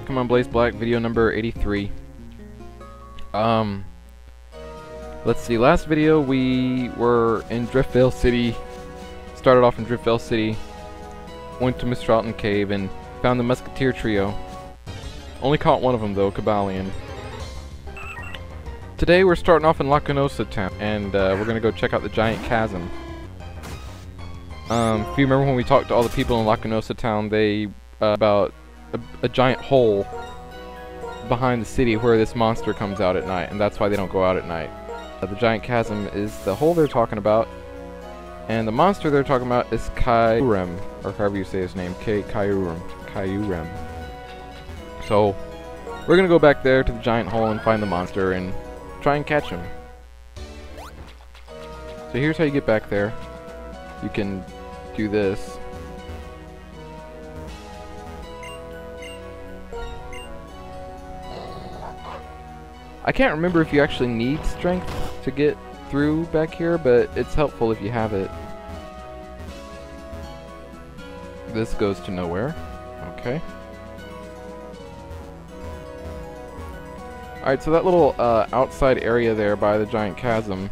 Pokemon Blaze Black, video number 83. Let's see, last video we were in Driftvale City, started off in Driftvale City, went to Mr. Alton Cave and found the Musketeer Trio. Only caught one of them though, Cabalion. Today we're starting off in Lacunosa Town, and we're gonna go check out the Giant Chasm. If you remember when we talked to all the people in Lacunosa Town, they about a giant hole behind the city where this monster comes out at night, and that's why they don't go out at night. The Giant Chasm is the hole they're talking about, and the monster they're talking about is Kyurem, or however you say his name, Kyurem. So, we're gonna go back there to the giant hole and find the monster and try and catch him. So here's how you get back there. You can do this. I can't remember if you actually need strength to get through back here, but it's helpful if you have it. This goes to nowhere. Okay. Alright, so that little outside area there by the Giant Chasm,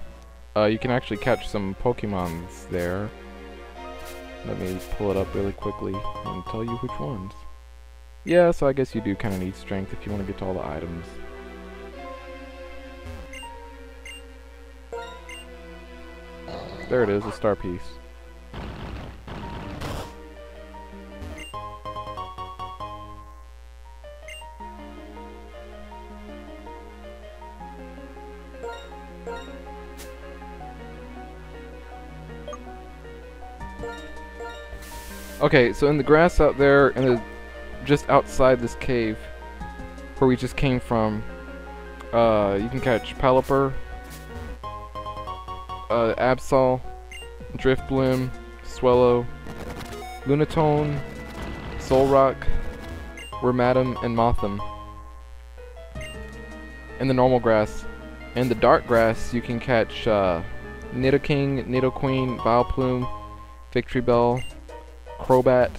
you can actually catch some Pokemons there. Let me pull it up really quickly and tell you which ones. Yeah, so I guess you do kind of need strength if you want to get to all the items. There it is, a star piece. Okay, so in the grass out there, just outside this cave, where we just came from, you can catch Pelipper, Absol, Driftbloom, Swellow, Lunatone, Solrock, Wormadam, and Mothim. In the normal grass. In the dark grass, you can catch Nidoking, Nidoqueen, Vileplume, Victreebel, Crobat,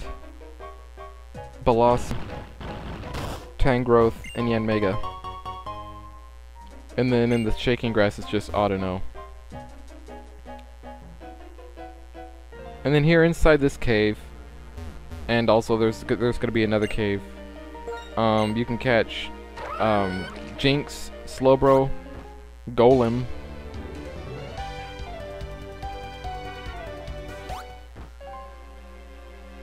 Bolos, Tangrowth, and Yanmega. And then in the shaking grass, it's just Audino. And then here inside this cave, and also there's gonna be another cave. You can catch Jinx, Slowbro, Golem,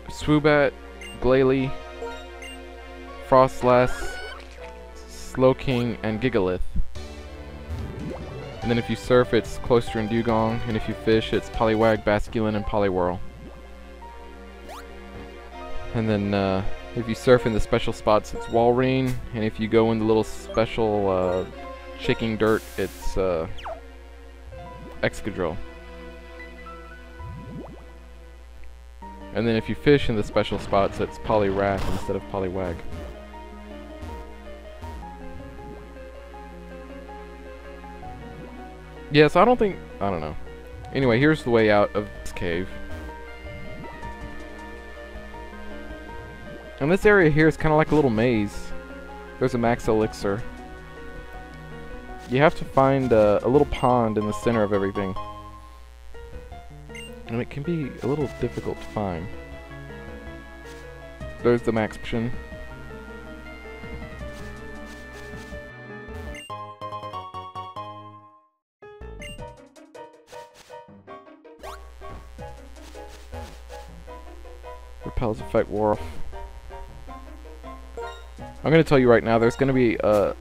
Swoobat, Glalie, Frostlass, Slowking, and Gigalith. And then if you surf, it's Cloyster and Dugong, and if you fish, it's Poliwag, Basculin, and Poliwhirl. And then if you surf in the special spots, it's Walrein, and if you go in the little special shaking dirt, it's Excadrill. And then if you fish in the special spots, it's Poliwrath instead of Poliwag. Yeah, so I don't know. Anyway, here's the way out of this cave. And this area here is kind of like a little maze. There's a max elixir. You have to find a little pond in the center of everything. And it can be a little difficult to find. There's the max potion. Repels effect wore off. I'm gonna tell you right now, there's gonna be a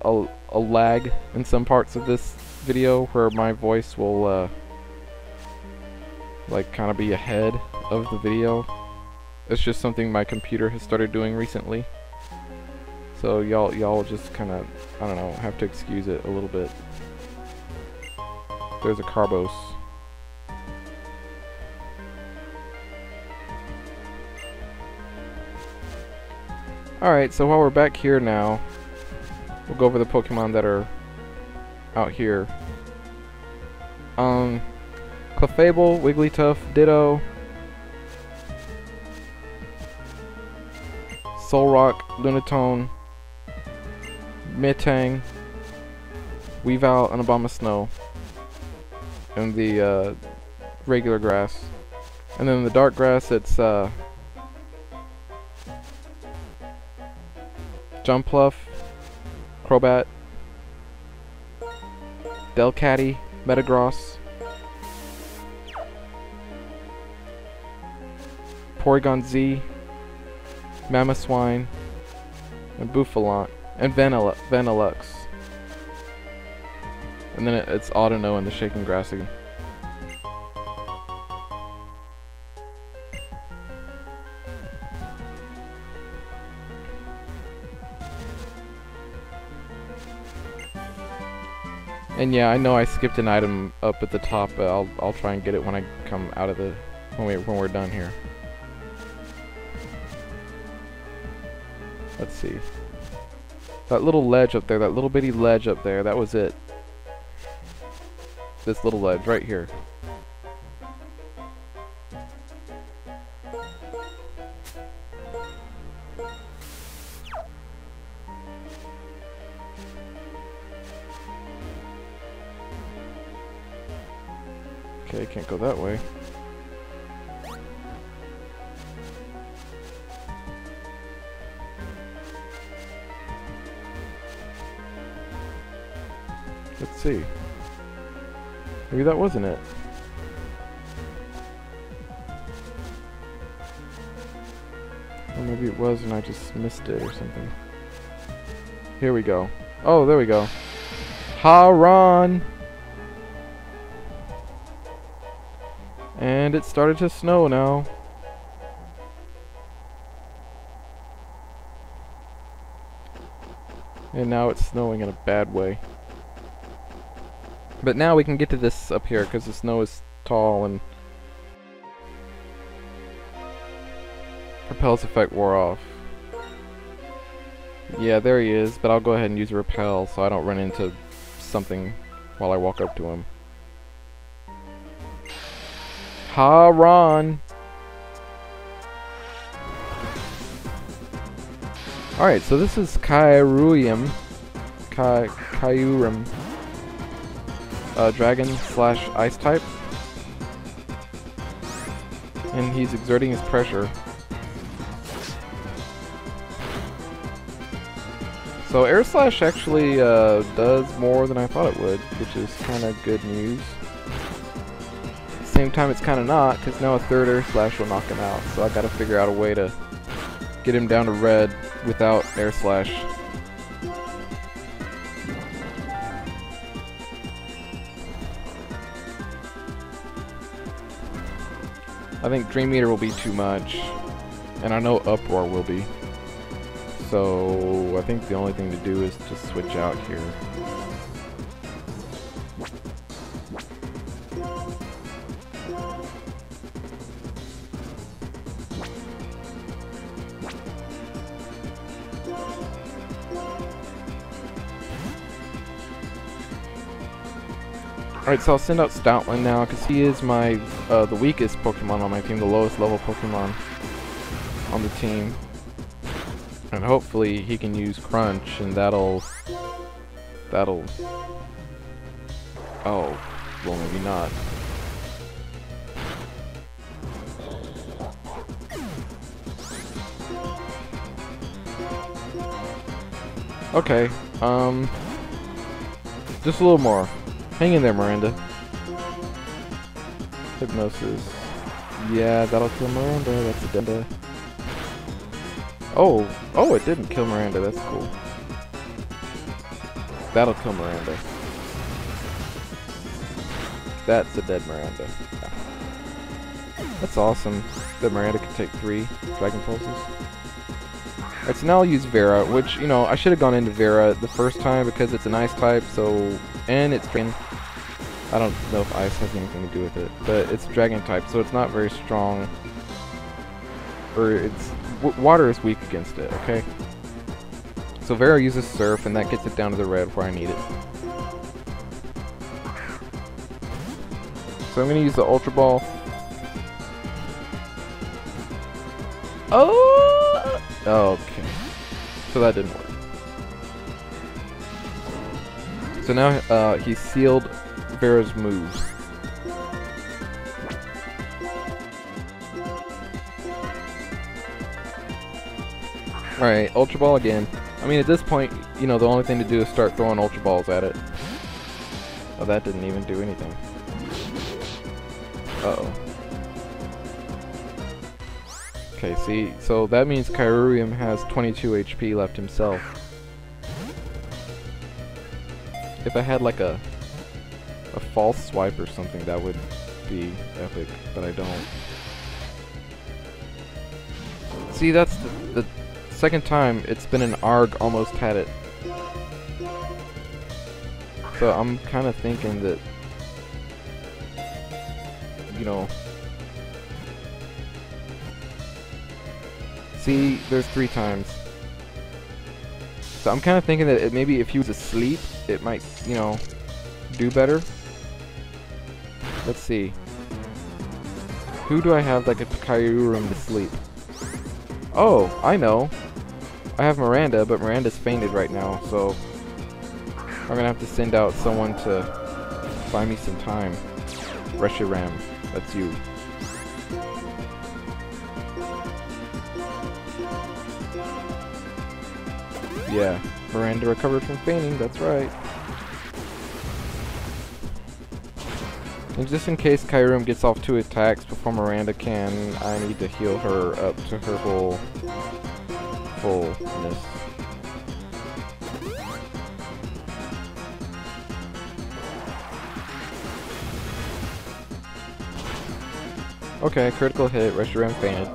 lag in some parts of this video where my voice will like kind of be ahead of the video. It's just something my computer has started doing recently. So y'all just kind of, I don't know, have to excuse it a little bit. There's a Carbos. Alright, so while we're back here now, we'll go over the Pokemon that are out here. Clefable, Wigglytuff, Ditto, Solrock, Lunatone, Metang, Weavile, and Abomasnow. And the regular grass. And then the dark grass, it's Jumpluff, Crobat, Delcatty, Metagross, Porygon Z, Mamoswine, and Buffalant, and Vanillux. And then it's Audino and the Shaking Grass again. And yeah, I know I skipped an item up at the top, but I'll try and get it when I come out of the when we're done here. Let's see. That little ledge up there, that little bitty ledge up there, that was it. This little ledge right here. Okay, can't go that way. Let's see. Maybe that wasn't it. Or maybe it was and I just missed it or something. Here we go. Oh, there we go. Haran! And it started to snow now. And now it's snowing in a bad way. But now we can get to this up here because the snow is tall and Repel's effect wore off. Yeah, there he is, but I'll go ahead and use Repel so I don't run into something while I walk up to him. Haran! Alright, so this is Kyurem. Kyurem. Dragon slash ice type. And he's exerting his pressure. So Air Slash actually does more than I thought it would, which is kind of good news. Same time it's kind of not, because now a third Air Slash will knock him out, so I gotta figure out a way to get him down to red without Air Slash. I think Dream Eater will be too much, and I know Uproar will be, so I think the only thing to do is to switch out here. Alright, so I'll send out Stoutland now, because he is my, the weakest Pokemon on my team, the lowest level Pokemon on the team. And hopefully he can use Crunch, and that'll... Oh, well maybe not. Okay, just a little more. Hang in there, Miranda. Hypnosis. Yeah, that'll kill Miranda. That's a Denda. Oh, it didn't kill Miranda. That's cool. That'll kill Miranda. That's a dead Miranda. That's awesome that Miranda can take 3 Dragon Pulses. Alright, so now I'll use Vera, which, you know, I should have gone into Vera the first time because it's an ice type, so... And it's dragon. I don't know if ice has anything to do with it, but it's dragon type, so it's not very strong. Or it's... water is weak against it, okay? So Vera uses Surf, and that gets it down to the red where I need it. So I'm going to use the Ultra Ball. Oh! Okay. So that didn't work. So now he's sealed Vera's moves. Alright, Ultra Ball again. I mean, at this point, you know, the only thing to do is start throwing Ultra Balls at it. Oh, that didn't even do anything. Uh-oh. Okay, see, so that means Kyurem has 22 HP left himself. If I had like a false swipe or something, that would be epic, but I don't. See, that's the second time it's been an ARG almost had it. So I'm kind of thinking that, you know, see, there's 3 times. So I'm kind of thinking that maybe if he was asleep, it might, you know, do better. Let's see. Who do I have that gets Kyurem to sleep? Oh, I know. I have Miranda, but Miranda's fainted right now, so I'm gonna have to send out someone to buy me some time. Reshiram, that's you. Yeah, Miranda recovered from fainting, that's right. And just in case Kyurem gets off 2 attacks before Miranda can, I need to heal her up to her fullness. Okay, critical hit, Reshiram fainted.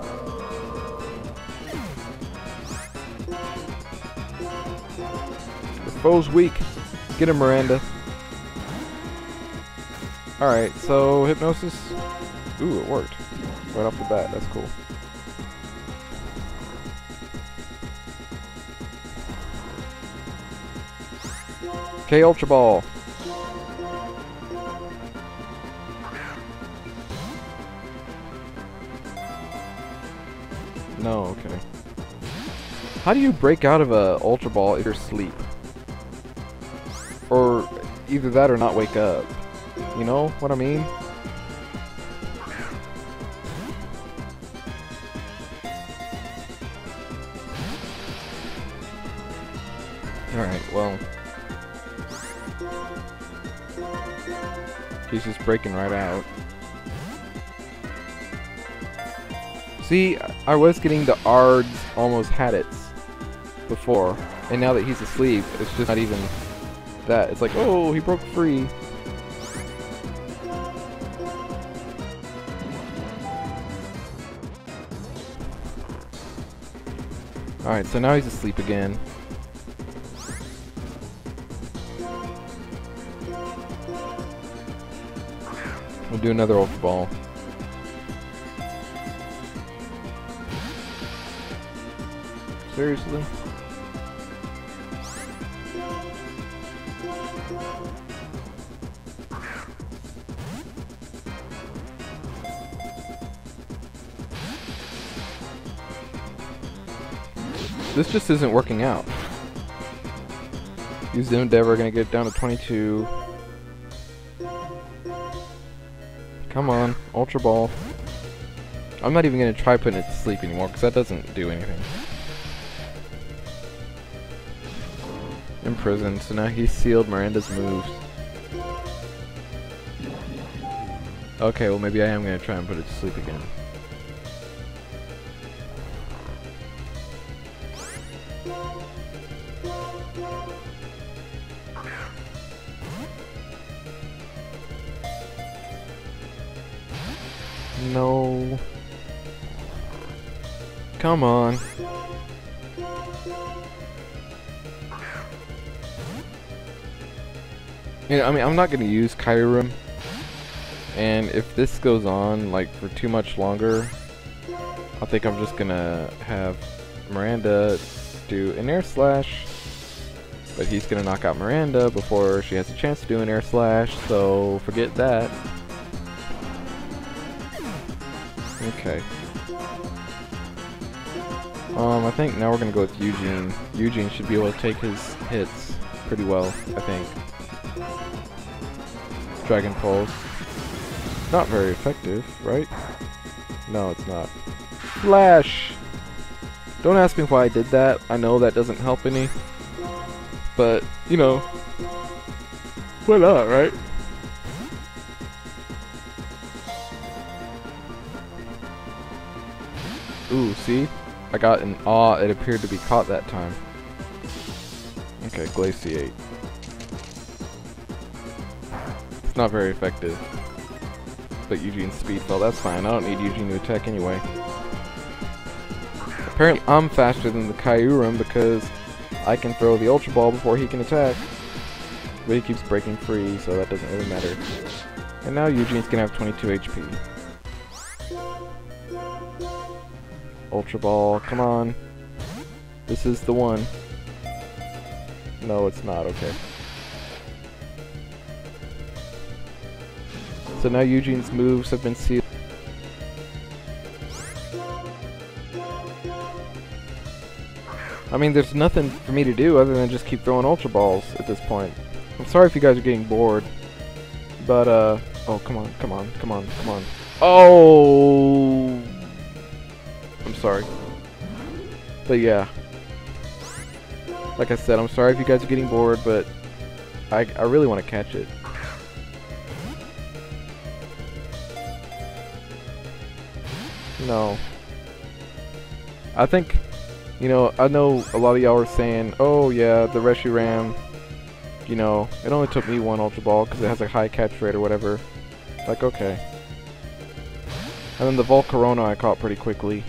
The foe's weak. Get him, Miranda. Alright, so Hypnosis. Ooh, it worked. Right off the bat, that's cool. Okay, Ultra Ball. No, okay. How do you break out of a Ultra Ball if you're asleep? Or either that or not wake up. You know what I mean? Alright, well. He's just breaking right out. See, I was getting the ARGs almost had it before, and now that he's asleep, it's just not even that. It's like, oh, he broke free. Alright, so now he's asleep again. We'll do another Ultra Ball. Seriously? This just isn't working out. Use the Endeavor, gonna get it down to 22. Come on, Ultra Ball. I'm not even gonna try putting it to sleep anymore, because that doesn't do anything. Imprisoned, so now he's sealed Miranda's moves. Okay, well maybe I am gonna try and put it to sleep again. No. Come on. Yeah, I mean, I'm not going to use Kyurem. And if this goes on, like, for too much longer, I think I'm just going to have Miranda do an Air Slash. But he's going to knock out Miranda before she has a chance to do an Air Slash, so forget that. Okay. I think now we're gonna go with Eugene. Eugene should be able to take his hits pretty well, I think. Dragon Pulse. Not very effective, right? No, it's not. Flash! Don't ask me why I did that. I know that doesn't help any. But, you know, why not, right? Ooh, see? I got an awe. It appeared to be caught that time. Okay, Glaciate. It's not very effective. But Eugene's speed fell. That's fine. I don't need Eugene to attack anyway. Apparently, I'm faster than the Kyurem because I can throw the Ultra Ball before he can attack. But he keeps breaking free, so that doesn't really matter. And now Eugene's gonna have 22 HP. Ultra Ball, come on. This is the one. No, it's not. Okay. So now Eugene's moves have been sealed. I mean, there's nothing for me to do other than just keep throwing Ultra Balls at this point. I'm sorry if you guys are getting bored. But, oh, come on, come on, come on, come on. Oh! I'm sorry. But yeah. Like I said, I'm sorry if you guys are getting bored, but I really want to catch it. No. I think, you know, I know a lot of y'all are saying, oh yeah, the Reshiram, you know, it only took me one Ultra Ball because it has a high catch rate or whatever. Like, okay. And then the Volcarona I caught pretty quickly.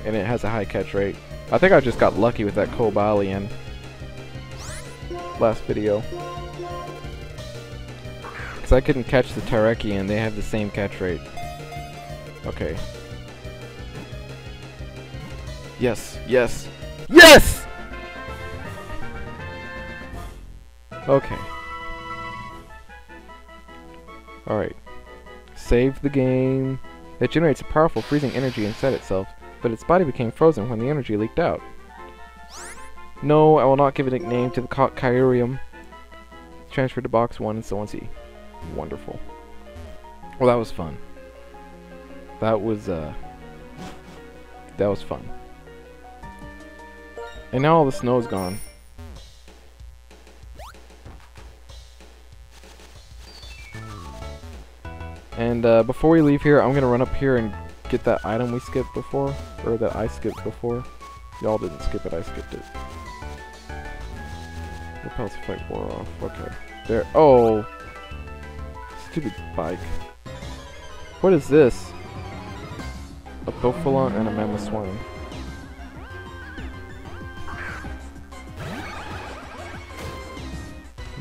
And it has a high catch rate. I think I just got lucky with that Cobalion last video. Because I couldn't catch the Terrakion, they have the same catch rate. Okay. Yes, yes, yes! Okay. Alright. Save the game. It generates a powerful freezing energy inside itself, but its body became frozen when the energy leaked out. No, I will not give a nickname to the Kyurem. Transferred to box 1 and so on Z. Wonderful. Well, that was fun. That was fun. And now all the snow's gone. And before we leave here, I'm gonna run up here and get that item we skipped before, or that I skipped before. Y'all didn't skip it, I skipped it. Repels effect wore off. Okay. There. Oh! Stupid bike. What is this? A Bofalon and a Mamoswine.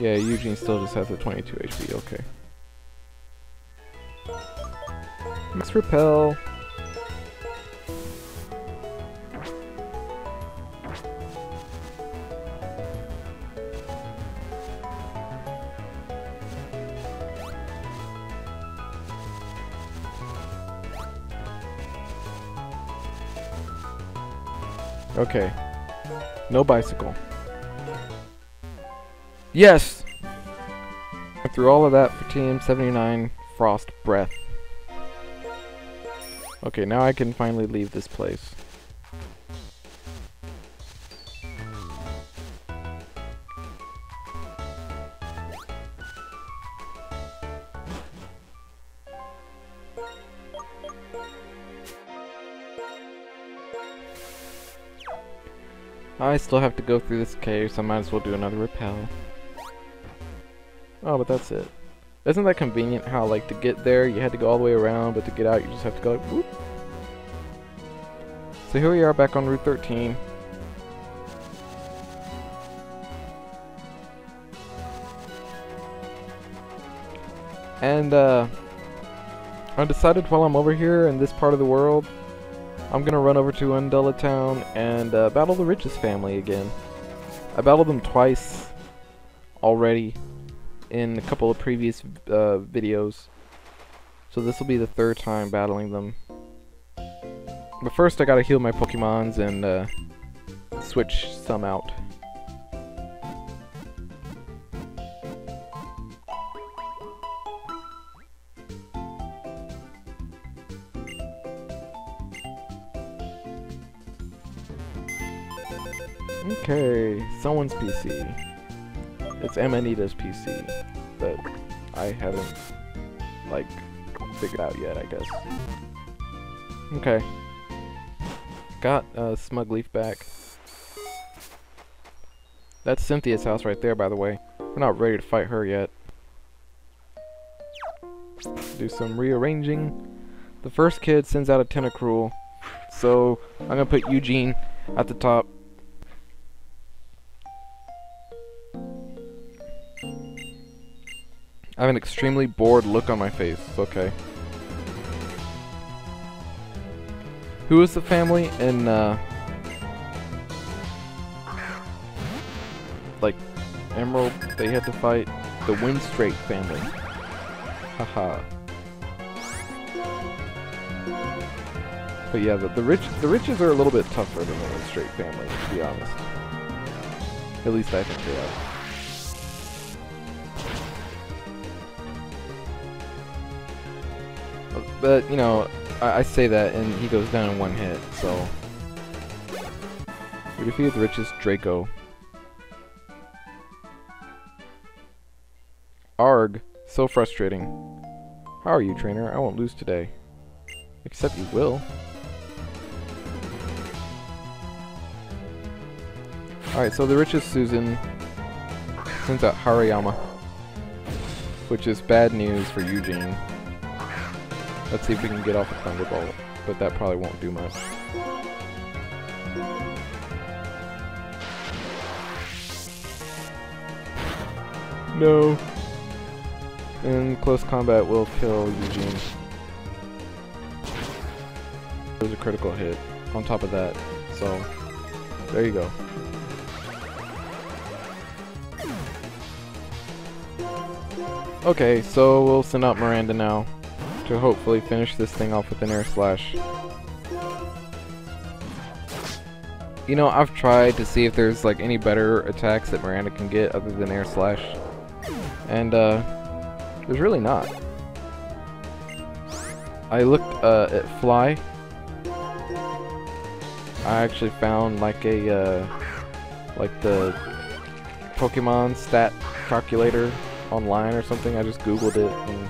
Yeah, Eugene still just has the 22 HP, okay. Max Repel. Okay. No bicycle. Yes! Through all of that for TM79 Frost Breath. Okay, now I can finally leave this place. I still have to go through this cave, so I might as well do another repel. Oh, but that's it. Isn't that convenient how, like, to get there, you had to go all the way around, but to get out, you just have to go like, whoop. So here we are back on Route 13. And, I decided while I'm over here in this part of the world, I'm gonna run over to Undella Town and battle the Riches family again. I battled them twice already in a couple of previous videos, so this will be the third time battling them. But first I gotta heal my Pokemons and switch some out. Okay, someone's PC. It's Amanita's PC, but I haven't, like, figured out yet, I guess. Okay. Got Smug Leaf back. That's Cynthia's house right there, by the way. We're not ready to fight her yet. Do some rearranging. The first kid sends out a Tentacruel, so I'm gonna put Eugene at the top. I have an extremely bored look on my face. It's okay. Who is the family in, like, Emerald? They had to fight the Windstraight family. Haha. But yeah, the riches are a little bit tougher than the Windstraight family, to be honest. At least I think they are. But, you know, I say that and he goes down in one hit, so... We defeated the richest Draco. Arg. So frustrating. How are you, trainer? I won't lose today. Except you will. Alright, so the richest Susan sends out Hariyama, which is bad news for Eugene. Let's see if we can get off a Thunderbolt, but that probably won't do much. No. And close combat will kill Eugene. It was a critical hit on top of that, so there you go. Okay, so we'll send out Miranda now to hopefully finish this thing off with an Air Slash. You know, I've tried to see if there's like any better attacks that Miranda can get other than Air Slash, and there's really not. I looked at Fly. I actually found like a like the Pokemon stat calculator online or something. I just googled it and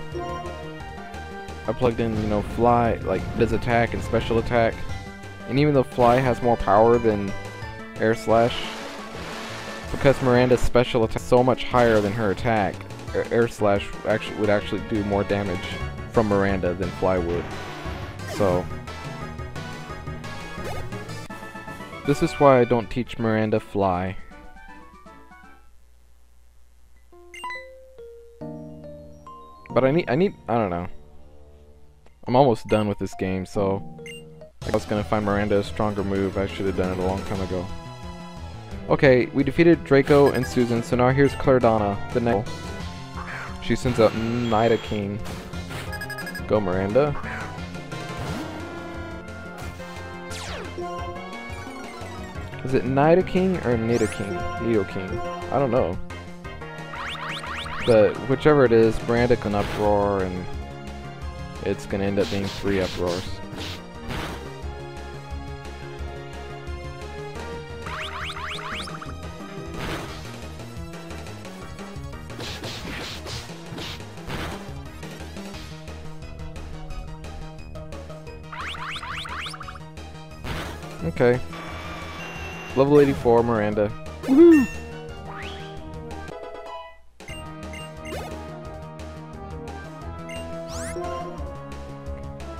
I plugged in, you know, Fly, like, does attack and special attack. And even though Fly has more power than Air Slash, because Miranda's special attack is so much higher than her attack, Air Slash would actually do more damage from Miranda than Fly would. So, this is why I don't teach Miranda Fly. But I don't know. I'm almost done with this game, so I was gonna find Miranda a stronger move. I should have done it a long time ago. Okay, we defeated Draco and Susan, so now here's Clairdonna, the next. She sends out Nidoking. Go, Miranda. Is it Nidoking or Nidoking? Nidoking. I don't know. But whichever it is, Miranda can uproar and it's gonna end up being 3 uproars. Okay. Level 84, Miranda. Woohoo!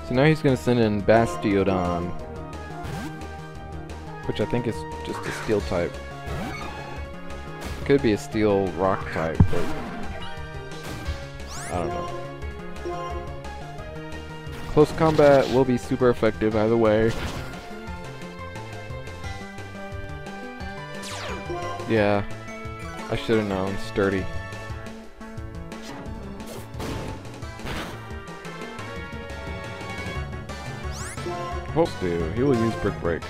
So now he's gonna send in Bastiodon, which I think is just a steel type. Could be a steel rock type, but I don't know. Close combat will be super effective either way. Yeah, I should have known. Sturdy. Hope do. He will use Brick Break.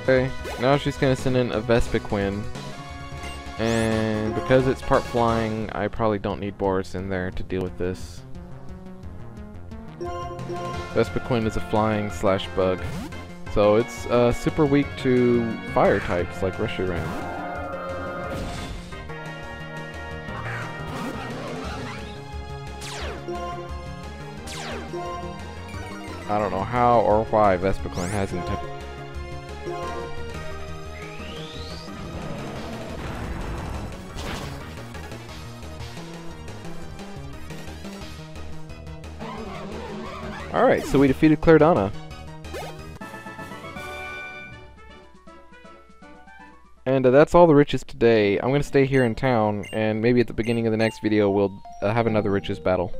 Okay, now she's gonna send in a Vespiquen. And because it's part flying, I probably don't need Boris in there to deal with this. Vespiquen is a flying slash bug. So it's super weak to fire types like Reshiram. I don't know how or why Vespiquen hasn't. Alright, so we defeated Clairdana. And that's all the riches today. I'm going to stay here in town, and maybe at the beginning of the next video we'll have another riches battle.